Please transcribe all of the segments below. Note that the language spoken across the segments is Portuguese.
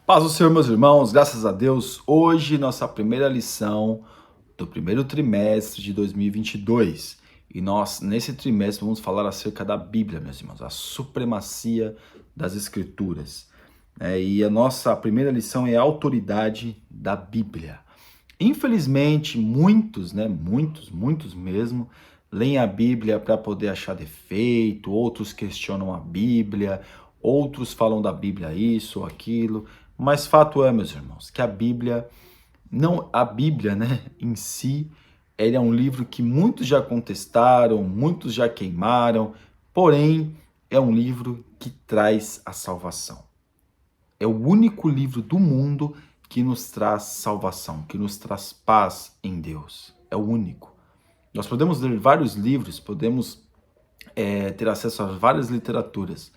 Paz do Senhor, meus irmãos, graças a Deus. Hoje, nossa primeira lição do primeiro trimestre de 2022. E nós, nesse trimestre, vamos falar acerca da Bíblia, meus irmãos, a supremacia das Escrituras. E a nossa primeira lição é a autoridade da Bíblia. Infelizmente, muitos mesmo, leem a Bíblia para poder achar defeito, outros questionam a Bíblia, outros falam da Bíblia isso ou aquilo, mas fato é, meus irmãos, que a Bíblia, né, em si, ele é um livro que muitos já contestaram, muitos já queimaram, porém é um livro que traz a salvação. É o único livro do mundo que nos traz salvação, que nos traz paz em Deus. É o único. Nós podemos ler vários livros, podemos ter acesso a várias literaturas,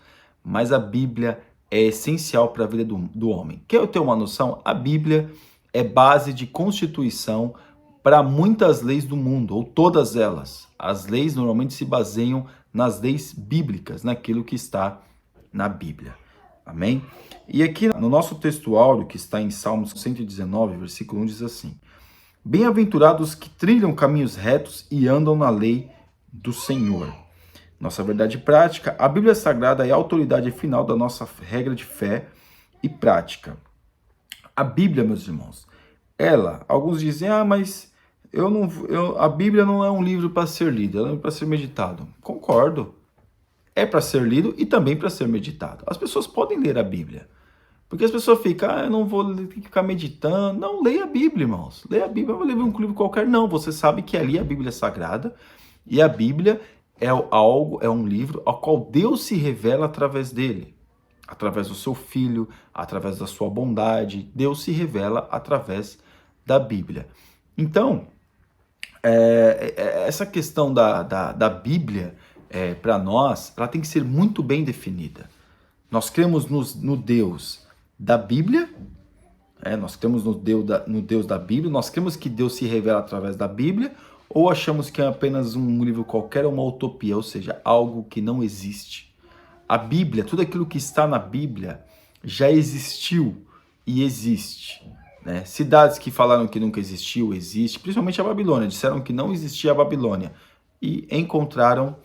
mas a Bíblia é essencial para a vida do homem. Quer eu ter uma noção? A Bíblia é base de constituição para muitas leis do mundo, ou todas elas. As leis normalmente se baseiam nas leis bíblicas, naquilo que está na Bíblia. Amém? E aqui no nosso texto áureo, que está em Salmos 119, versículo 1, diz assim: Bem-aventurados que trilham caminhos retos e andam na lei do Senhor. Nossa verdade prática, a Bíblia Sagrada é a autoridade final da nossa regra de fé e prática. A Bíblia, meus irmãos, alguns dizem, mas a Bíblia não é um livro para ser lido, ela é para ser meditado. Concordo. É para ser lido e também para ser meditado. As pessoas podem ler a Bíblia. Porque as pessoas ficam, eu não vou ter que ficar meditando. Não, leia a Bíblia, irmãos. Leia a Bíblia, eu vou ler um livro qualquer. Não, você sabe que ali a Bíblia é sagrada e a Bíblia é um livro ao qual Deus se revela através dele. Através do seu Filho, através da sua bondade. Deus se revela através da Bíblia. Então, essa questão da Bíblia, para nós, ela tem que ser muito bem definida. Nós cremos no Deus da Bíblia, nós cremos no Deus da Bíblia, nós cremos que Deus se revela através da Bíblia, ou achamos que é apenas um livro qualquer, uma utopia, ou seja, algo que não existe. A Bíblia, tudo aquilo que está na Bíblia, já existiu e existe. Né? Cidades que falaram que nunca existiu, existe, principalmente a Babilônia, disseram que não existia a Babilônia e encontraram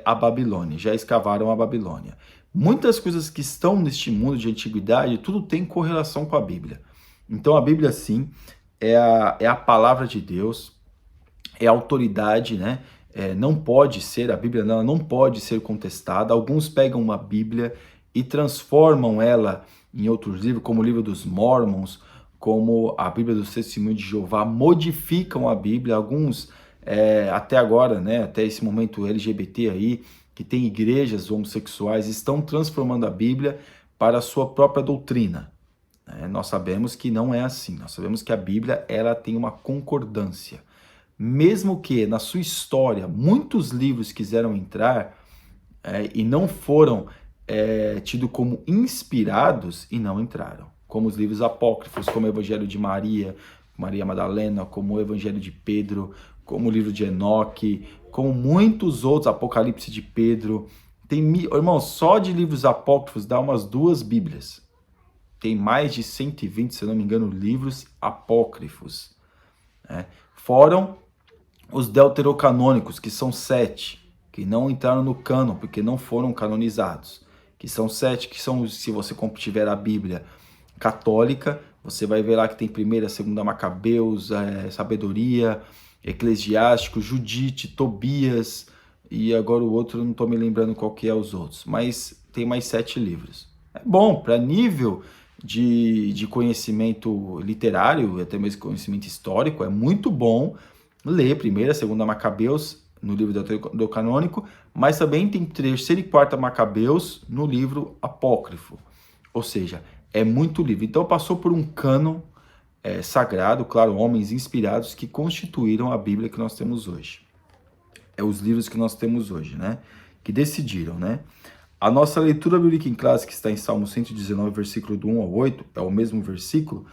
a Babilônia, já escavaram a Babilônia. Muitas coisas que estão neste mundo de antiguidade, tudo tem correlação com a Bíblia. Então a Bíblia, sim, é a palavra de Deus, é a autoridade, né? A Bíblia não pode ser contestada. Alguns pegam uma Bíblia e transformam ela em outros livros, como o livro dos Mormons, como a Bíblia do Testemunho de Jeová, modificam a Bíblia. Alguns, até agora, né, até esse momento LGBT aí, que tem igrejas homossexuais, estão transformando a Bíblia para a sua própria doutrina. Nós sabemos que não é assim. Nós sabemos que a Bíblia ela tem uma concordância. Mesmo que na sua história muitos livros quiseram entrar e não foram tidos como inspirados e não entraram. Como os livros apócrifos, como o Evangelho de Maria Madalena, como o Evangelho de Pedro, como o livro de Enoque, como muitos outros, Apocalipse de Pedro. Irmão, só de livros apócrifos dá umas 2 Bíblias. Tem mais de 120, se não me engano, livros apócrifos. Foram os deuterocanônicos, que são 7, que não entraram no cânon, porque não foram canonizados. Que são 7, que são, se você tiver a Bíblia católica, você vai ver lá que tem 1ª, 2ª Macabeus, Sabedoria, Eclesiástico, Judite, Tobias, e agora o outro eu não estou me lembrando qual que é os outros, mas tem mais 7 livros. É bom, para nível de conhecimento literário, até mesmo conhecimento histórico, é muito bom ler 1ª, 2ª Macabeus no livro do canônico, mas também tem 3ª e 4ª Macabeus no livro apócrifo. Ou seja, é muito livro. Então passou por um cânon sagrado, claro, homens inspirados que constituíram a Bíblia que nós temos hoje. Os livros que nós temos hoje, né? Que decidiram, né? A nossa leitura bíblica em classe, que está em Salmo 119, versículo do 1 ao 8, é o mesmo versículo.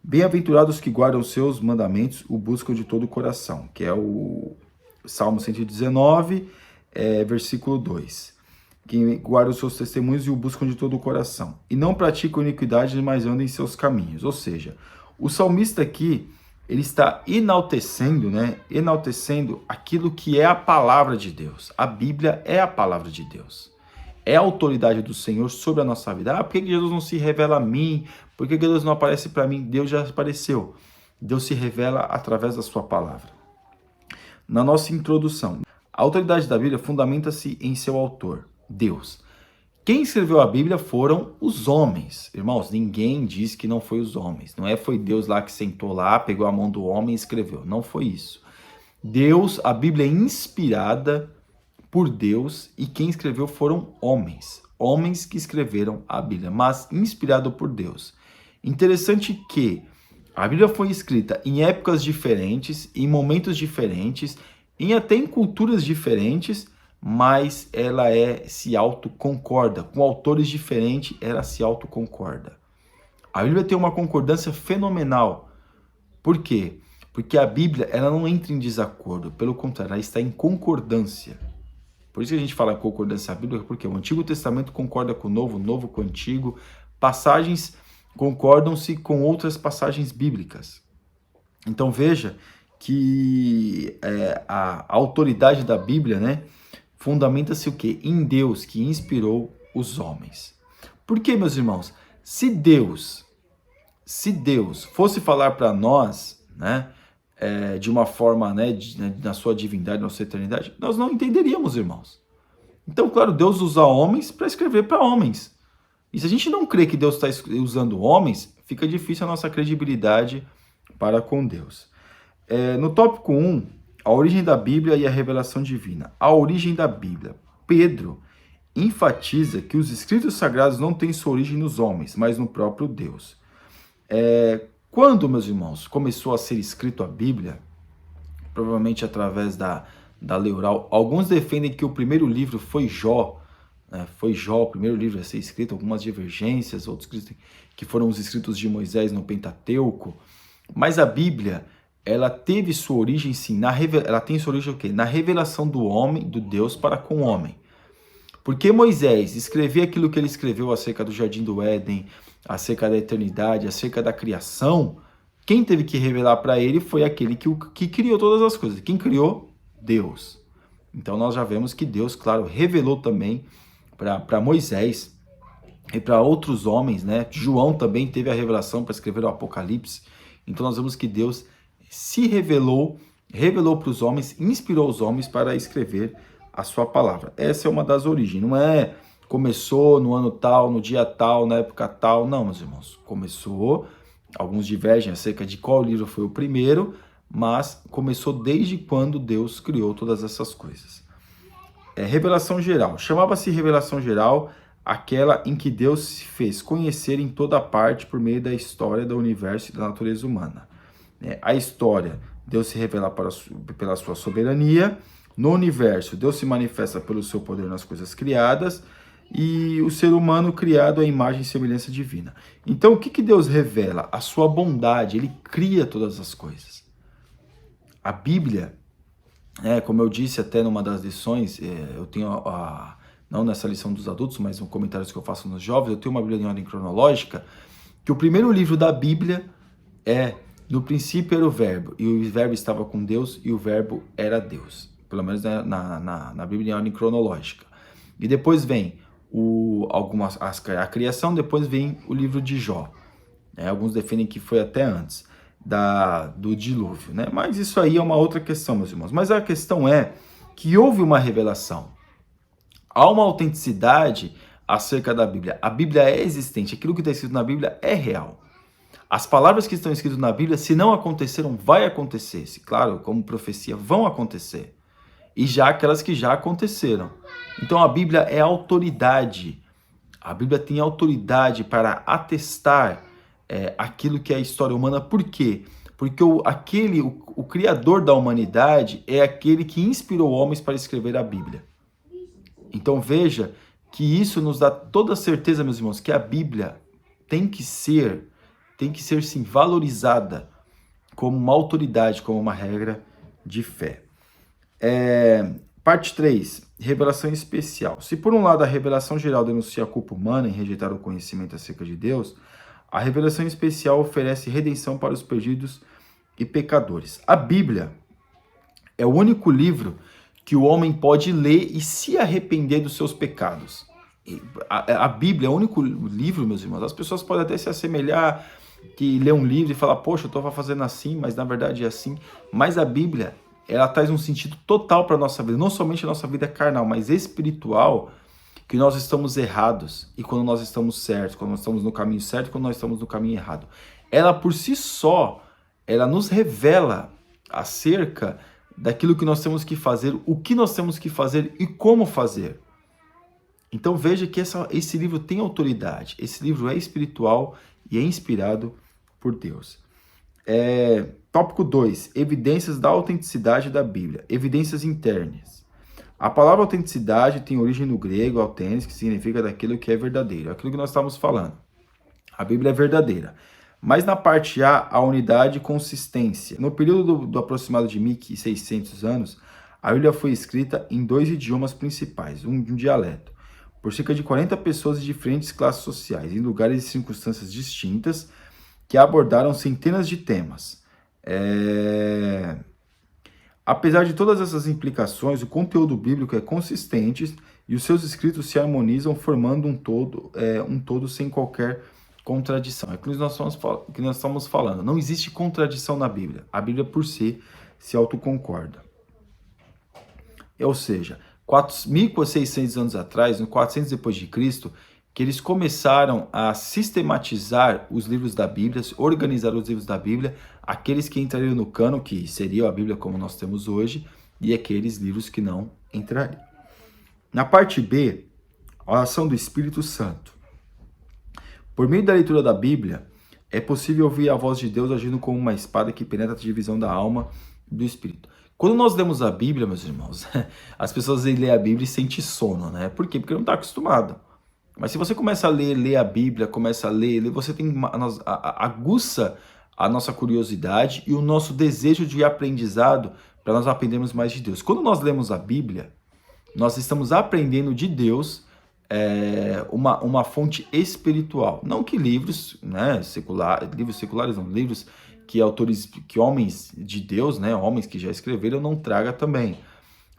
Bem-aventurados que guardam seus mandamentos, o buscam de todo o coração, que é o Salmo 119, versículo 2. que guardam os seus testemunhos e o buscam de todo o coração. E não praticam iniquidade, mas andam em seus caminhos. Ou seja, o salmista aqui, ele está enaltecendo, né? Enaltecendo aquilo que é a palavra de Deus. A Bíblia é a palavra de Deus. É a autoridade do Senhor sobre a nossa vida. Ah, por que Jesus não se revela a mim? Por que Deus não aparece para mim? Deus já apareceu. Deus se revela através da sua palavra. Na nossa introdução, a autoridade da Bíblia fundamenta-se em seu autor, Deus. Quem escreveu a Bíblia foram os homens. Irmãos, ninguém diz que não foi os homens. Não foi Deus lá que sentou lá, pegou a mão do homem e escreveu. Não foi isso. Deus, a Bíblia é inspirada por Deus e quem escreveu foram homens. Homens que escreveram a Bíblia, mas inspirado por Deus. Interessante que a Bíblia foi escrita em épocas diferentes, em momentos diferentes, até em culturas diferentes, mas ela se autoconcorda. Com autores diferentes, ela se autoconcorda. A Bíblia tem uma concordância fenomenal. Por quê? Porque a Bíblia ela não entra em desacordo, pelo contrário, ela está em concordância. Por isso que a gente fala concordância bíblica, porque o Antigo Testamento concorda com o Novo com o Antigo, passagens concordam-se com outras passagens bíblicas. Então veja que a autoridade da Bíblia, né, fundamenta-se o quê? Em Deus que inspirou os homens. Por quê, meus irmãos? Se Deus fosse falar para nós, né, de uma forma, né, na sua divindade, na sua eternidade, nós não entenderíamos, irmãos. Então, claro, Deus usa homens para escrever para homens. E se a gente não crê que Deus está usando homens, fica difícil a nossa credibilidade para com Deus. No tópico 1, a origem da Bíblia e a revelação divina. A origem da Bíblia. Pedro enfatiza que os escritos sagrados não têm sua origem nos homens, mas no próprio Deus. Quando, meus irmãos, começou a ser escrito a Bíblia, provavelmente através da lei oral, alguns defendem que o primeiro livro foi Jó, foi Jó, o primeiro livro a ser escrito, algumas divergências, outros que foram os escritos de Moisés no Pentateuco, mas a Bíblia, ela teve sua origem, sim, ela tem sua origem o quê? Na revelação do homem, do Deus para com o homem. Porque Moisés escrevia aquilo que ele escreveu acerca do Jardim do Éden, acerca da eternidade, acerca da criação, quem teve que revelar para ele foi aquele que criou todas as coisas. Quem criou? Deus. Então nós já vemos que Deus, claro, revelou também para Moisés e para outros homens, né? João também teve a revelação para escrever o Apocalipse. Então nós vemos que Deus se revelou para os homens, inspirou os homens para escrever a sua palavra. Essa é uma das origens, não é começou no ano tal, no dia tal, na época tal, não, meus irmãos. Começou, alguns divergem acerca de qual livro foi o primeiro, mas começou desde quando Deus criou todas essas coisas. Revelação geral. Chamava-se revelação geral aquela em que Deus se fez conhecer em toda parte por meio da história do universo e da natureza humana. A história, Deus se revela pela sua soberania. No universo, Deus se manifesta pelo seu poder nas coisas criadas. E o ser humano criado à imagem e semelhança divina. Então, o que Deus revela? A sua bondade. Ele cria todas as coisas. A Bíblia, como eu disse até numa das lições, eu tenho, não nessa lição dos adultos, mas em comentários que eu faço nos jovens, eu tenho uma Bíblia em ordem cronológica, que o primeiro livro da Bíblia no princípio era o Verbo, e o Verbo estava com Deus, e o Verbo era Deus. Pelo menos na Bíblia em ordem cronológica. E depois vem a criação, depois vem o livro de Jó. Alguns defendem que foi até antes do dilúvio, né? Mas isso aí é uma outra questão, meus irmãos. Mas a questão é que houve uma revelação. Há uma autenticidade acerca da Bíblia. A Bíblia é existente, aquilo que está escrito na Bíblia é real. As palavras que estão escritas na Bíblia, se não aconteceram, vai acontecer. Claro, como profecia, vão acontecer. E já aquelas que já aconteceram. Então a Bíblia é autoridade. A Bíblia tem autoridade para atestar aquilo que é a história humana. Por quê? Porque o criador da humanidade é aquele que inspirou homens para escrever a Bíblia. Então veja que isso nos dá toda a certeza, meus irmãos, que a Bíblia tem que ser sim valorizada como uma autoridade, como uma regra de fé. Parte 3. revelação especial. Se por um lado a revelação geral denuncia a culpa humana em rejeitar o conhecimento acerca de Deus, a revelação especial oferece redenção para os perdidos e pecadores. A Bíblia é o único livro que o homem pode ler e se arrepender dos seus pecados. A Bíblia é o único livro, meus irmãos. As pessoas podem até se assemelhar, que lê um livro e fala, poxa, eu estou fazendo assim, mas na verdade é assim. Mas a Bíblia, ela traz um sentido total para a nossa vida, não somente a nossa vida carnal, mas espiritual, que nós estamos errados e quando nós estamos certos, quando nós estamos no caminho certo e quando nós estamos no caminho errado. Ela por si só, ela nos revela acerca daquilo que nós temos que fazer, o que nós temos que fazer e como fazer. Então veja que esse livro tem autoridade, esse livro é espiritual e é inspirado por Deus. Tópico 2, evidências da autenticidade da Bíblia, evidências internas. A palavra autenticidade tem origem no grego, autênis, que significa daquilo que é verdadeiro, aquilo que nós estamos falando. A Bíblia é verdadeira. Mas na parte A, a unidade e consistência. No período do aproximado de 1.600 anos, a Bíblia foi escrita em 2 idiomas principais, um dialeto, por cerca de 40 pessoas de diferentes classes sociais, em lugares e circunstâncias distintas, que abordaram centenas de temas. Apesar de todas essas implicações, o conteúdo bíblico é consistente e os seus escritos se harmonizam, formando um todo sem qualquer contradição. É o que nós estamos falando. Não existe contradição na Bíblia. A Bíblia, por si, se autoconcorda. Ou seja, 1.600 anos atrás, no 400 depois de Cristo, que eles começaram a sistematizar os livros da Bíblia, organizar os livros da Bíblia, aqueles que entrariam no cânon, que seria a Bíblia como nós temos hoje, e aqueles livros que não entrariam. Na parte B, a ação do Espírito Santo. Por meio da leitura da Bíblia, é possível ouvir a voz de Deus agindo como uma espada que penetra a divisão da alma e do Espírito. Quando nós lemos a Bíblia, meus irmãos, as pessoas lêem a Bíblia e sentem sono, né? Por quê? Porque não está acostumado. Mas se você começa a ler a Bíblia, começa a ler, você tem aguça a nossa curiosidade e o nosso desejo de aprendizado para nós aprendermos mais de Deus. Quando nós lemos a Bíblia, nós estamos aprendendo de Deus uma fonte espiritual. Não que livros, né, livros seculares, não, livros que homens de Deus, né, homens que já escreveram, não traga também.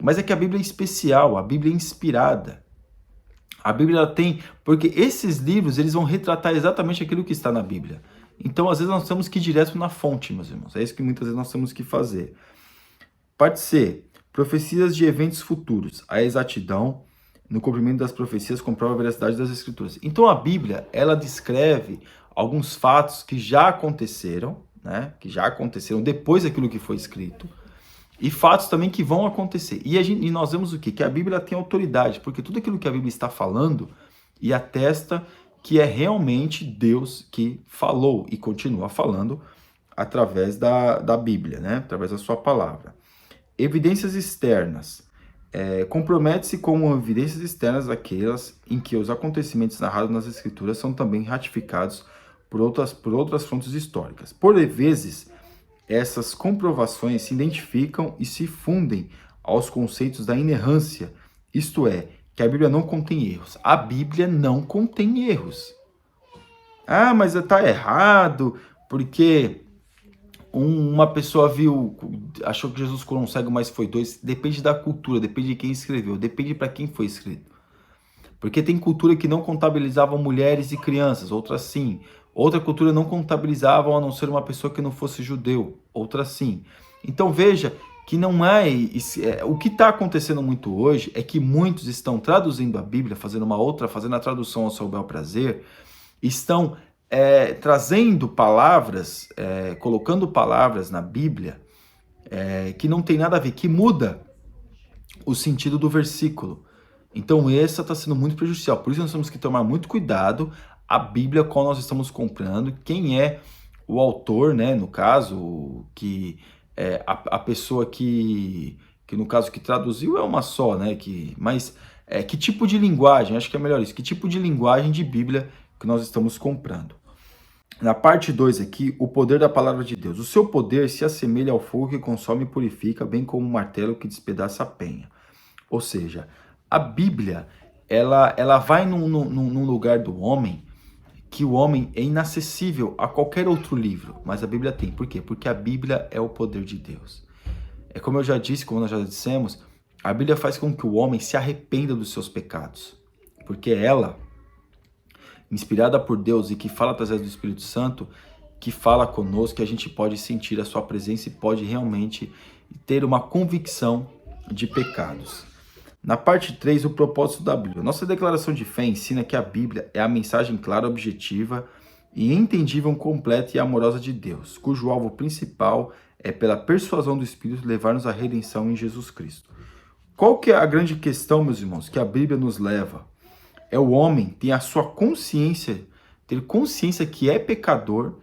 Mas é que a Bíblia é especial, a Bíblia é inspirada. A Bíblia tem, porque esses livros, eles vão retratar exatamente aquilo que está na Bíblia. Então, às vezes, nós temos que ir direto na fonte, meus irmãos. É isso que muitas vezes nós temos que fazer. Parte C. Profecias de eventos futuros. A exatidão no cumprimento das profecias comprova a veracidade das Escrituras. Então, a Bíblia, ela descreve alguns fatos que já aconteceram, né? Que já aconteceram depois daquilo que foi escrito. E fatos também que vão acontecer. E nós vemos o quê? Que a Bíblia tem autoridade, porque tudo aquilo que a Bíblia está falando e atesta que é realmente Deus que falou e continua falando através da Bíblia, né? Através da sua palavra. Evidências externas. Compromete-se com evidências externas aquelas em que os acontecimentos narrados nas Escrituras são também ratificados por outras fontes históricas. Por vezes, essas comprovações se identificam e se fundem aos conceitos da inerrância, isto é, que a Bíblia não contém erros. A Bíblia não contém erros. Ah, mas está errado, porque uma pessoa achou que Jesus curou um cego, mas foi 2. Depende da cultura, depende de quem escreveu, depende para quem foi escrito. Porque tem cultura que não contabilizavam mulheres e crianças, outras sim. Outra cultura não contabilizavam a não ser uma pessoa que não fosse judeu, outra sim. Então veja que não o que está acontecendo muito hoje é que muitos estão traduzindo a Bíblia, fazendo a tradução ao seu bel prazer, estão trazendo palavras, colocando palavras na Bíblia que não tem nada a ver, que muda o sentido do versículo. Então essa está sendo muito prejudicial, por isso nós temos que tomar muito cuidado a Bíblia qual nós estamos comprando, quem é o autor, né, no caso, que a pessoa que no caso que traduziu é uma só, né, mas que tipo de linguagem, acho que é melhor isso, que tipo de linguagem de Bíblia que nós estamos comprando. Na parte 2 aqui, o poder da palavra de Deus. O seu poder se assemelha ao fogo que consome e purifica, bem como um martelo que despedaça a penha. Ou seja, A Bíblia, ela vai num lugar do homem que o homem é inacessível a qualquer outro livro, mas a Bíblia tem. Por quê? Porque a Bíblia é o poder de Deus. É como eu já disse, como nós já dissemos, a Bíblia faz com que o homem se arrependa dos seus pecados, porque ela, inspirada por Deus e que fala através do Espírito Santo, que fala conosco, que a gente pode sentir a sua presença e pode realmente ter uma convicção de pecados. Na parte 3, o propósito da Bíblia. Nossa declaração de fé ensina que a Bíblia é a mensagem clara, objetiva e entendível, completa e amorosa de Deus, cujo alvo principal é, pela persuasão do Espírito, levar-nos à redenção em Jesus Cristo. Qual que é a grande questão, meus irmãos, que a Bíblia nos leva? É o homem ter a sua consciência, ter consciência que é pecador,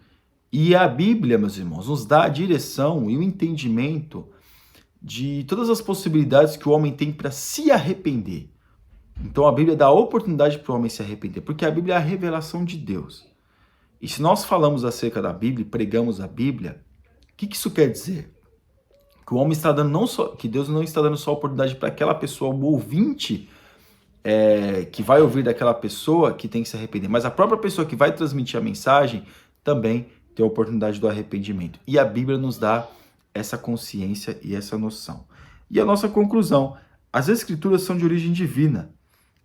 e a Bíblia, meus irmãos, nos dá a direção e o entendimento de todas as possibilidades que o homem tem para se arrepender. Então a Bíblia dá a oportunidade para o homem se arrepender, porque a Bíblia é a revelação de Deus. E se nós falamos acerca da Bíblia e pregamos a Bíblia, o que isso quer dizer? Que o homem está dando não só, que Deus não está dando só a oportunidade para aquela pessoa, o ouvinte, que vai ouvir daquela pessoa que tem que se arrepender, mas a própria pessoa que vai transmitir a mensagem também tem a oportunidade do arrependimento. E a Bíblia nos dá essa consciência e essa noção. E a nossa conclusão: as Escrituras são de origem divina.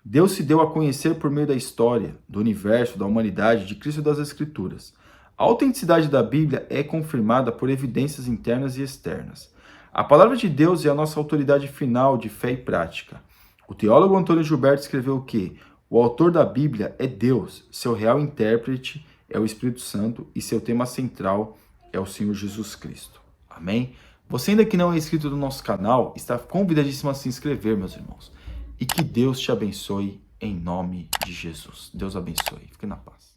Deus se deu a conhecer por meio da história, do universo, da humanidade, de Cristo e das Escrituras. A autenticidade da Bíblia é confirmada por evidências internas e externas. A palavra de Deus é a nossa autoridade final de fé e prática. O teólogo Antônio Gilberto escreveu que o autor da Bíblia é Deus, seu real intérprete é o Espírito Santo e seu tema central é o Senhor Jesus Cristo. Amém? Você ainda que não é inscrito no nosso canal, está convidadíssimo a se inscrever, meus irmãos. E que Deus te abençoe em nome de Jesus. Deus abençoe. Fique na paz.